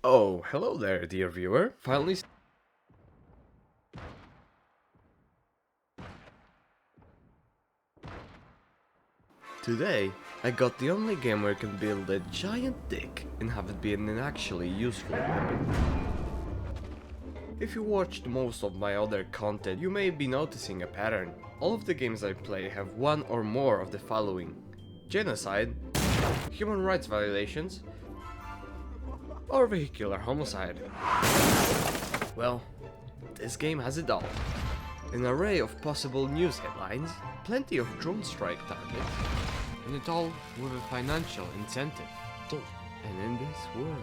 Oh, hello there, dear viewer. Finally. Today, I got the only game where you can build a giant dick and have it be an actually useful weapon. If you watched most of my other content, you may be noticing a pattern. All of the games I play have one or more of the following: genocide, human rights violations, or vehicular homicide. Well, this game has it all. An array of possible news headlines, plenty of drone strike targets, and it all with a financial incentive. And in this world,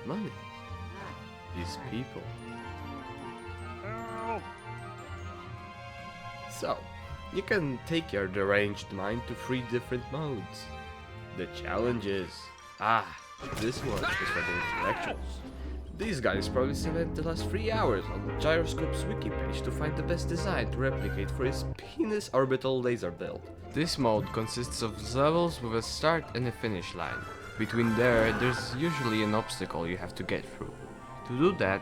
money is people. So, you can take your deranged mind to 3 different modes. The challenges. This one is for the intellectuals. These guys probably spent the last 3 hours on the Gyroscope's wiki page to find the best design to replicate for his penis orbital laser build. This mode consists of levels with a start and a finish line. Between there's usually an obstacle you have to get through. To do that,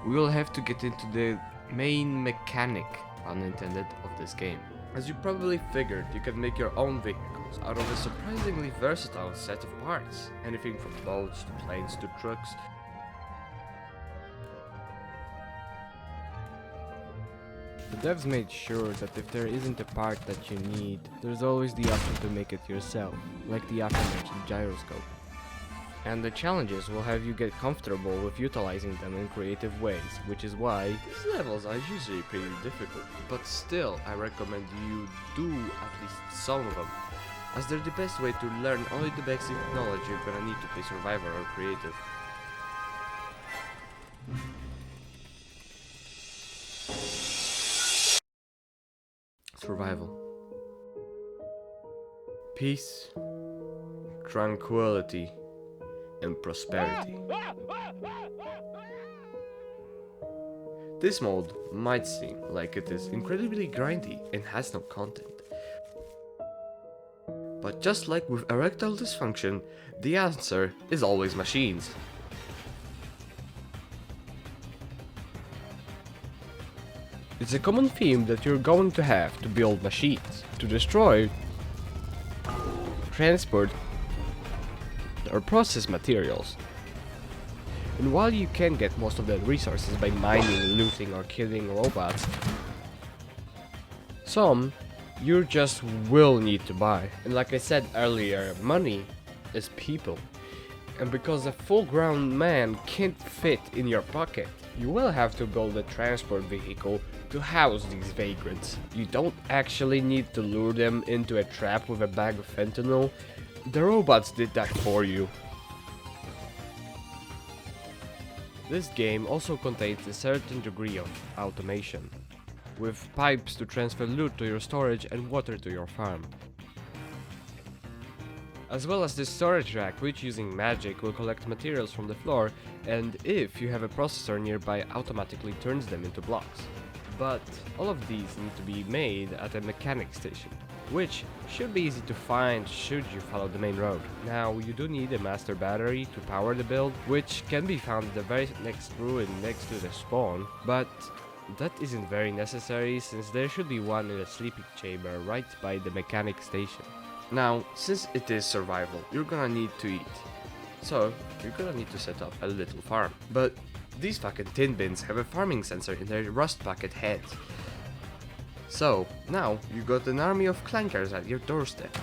we will have to get into the main mechanic, unintended, of this game. As you probably figured, you can make your own vehicles out of a surprisingly versatile set of parts. Anything from boats to planes to trucks. The devs made sure that if there isn't a part that you need, there's always the option to make it yourself, like the aforementioned gyroscope. And the challenges will have you get comfortable with utilizing them in creative ways, which is why These levels are usually pretty difficult, but still I recommend you do at least some of them, as they're the best way to learn only the basic knowledge you're gonna need to play Survivor or Creative. Survival. Peace, tranquility, and prosperity. This mode might seem like it is incredibly grindy and has no content. But just like with erectile dysfunction, the answer is always machines. It's a common theme that you're going to have to build machines, to destroy, transport, or process materials. And while you can get most of the resources by mining, looting, or killing robots, some you just will need to buy. And like I said earlier, money is people. And because a full-grown man can't fit in your pocket, you will have to build a transport vehicle to house these vagrants. You don't actually need to lure them into a trap with a bag of fentanyl. The robots did that for you. This game also contains a certain degree of automation, with pipes to transfer loot to your storage and water to your farm. As well as this storage rack, which using magic will collect materials from the floor, and if you have a processor nearby, automatically turns them into blocks. But all of these need to be made at a mechanic station, which should be easy to find should you follow the main road. Now, you do need a master battery to power the build, which can be found at the very next ruin next to the spawn, but that isn't very necessary since there should be one in a sleeping chamber right by the mechanic station. Now, since it is survival, you're gonna need to eat. So, you're gonna need to set up a little farm. But these fucking tin bins have a farming sensor in their rust bucket heads. So, now you got an army of clankers at your doorstep.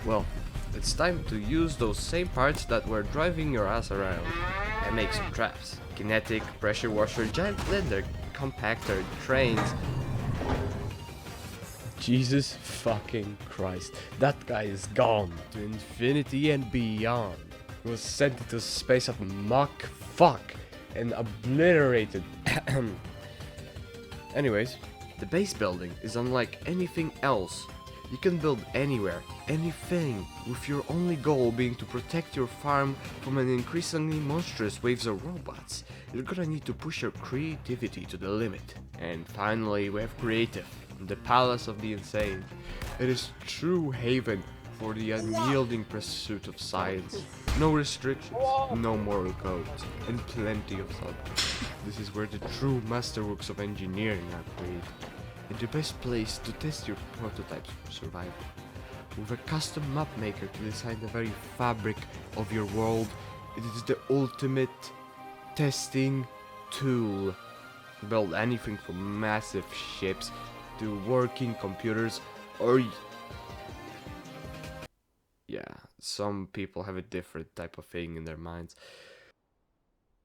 Well, it's time to use those same parts that were driving your ass around and make some traps. Kinetic, pressure washer, giant blender, compactor, trains. Jesus fucking Christ, that guy is gone to infinity and beyond. He was sent into space of Mach fuck and obliterated. Anyways, the base building is unlike anything else. You can build anywhere, anything, with your only goal being to protect your farm from an increasingly monstrous waves of robots. You're gonna need to push your creativity to the limit. And finally, we have creative. the Palace of the Insane. It is true haven for the unyielding pursuit of science. No restrictions, no moral codes, and plenty of fun. This is where the true masterworks of engineering are created, and the best place to test your prototypes for survival. With a custom map maker to design the very fabric of your world, it is the ultimate testing tool. Build anything from massive ships to working computers, or yeah, some people have a different type of thing in their minds.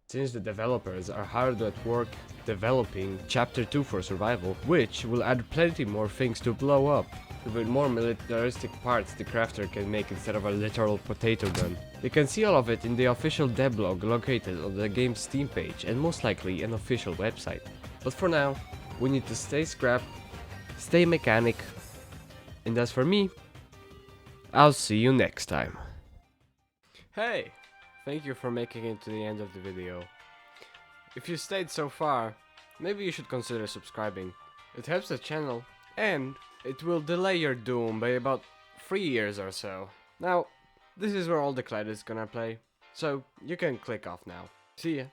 Since the developers are hard at work developing Chapter 2 for survival, which will add plenty more things to blow up, with more militaristic parts the crafter can make instead of a literal potato gun. You can see all of it in the official devlog located on the game's Steam page and most likely an official website. But for now, we need to stay scrap, stay mechanic, and as for me, I'll see you next time. Hey! Thank you for making it to the end of the video. If you stayed so far, maybe you should consider subscribing. It helps the channel, and it will delay your doom by about 3 years or so. Now, this is where all the credits gonna play, so you can click off now. See ya!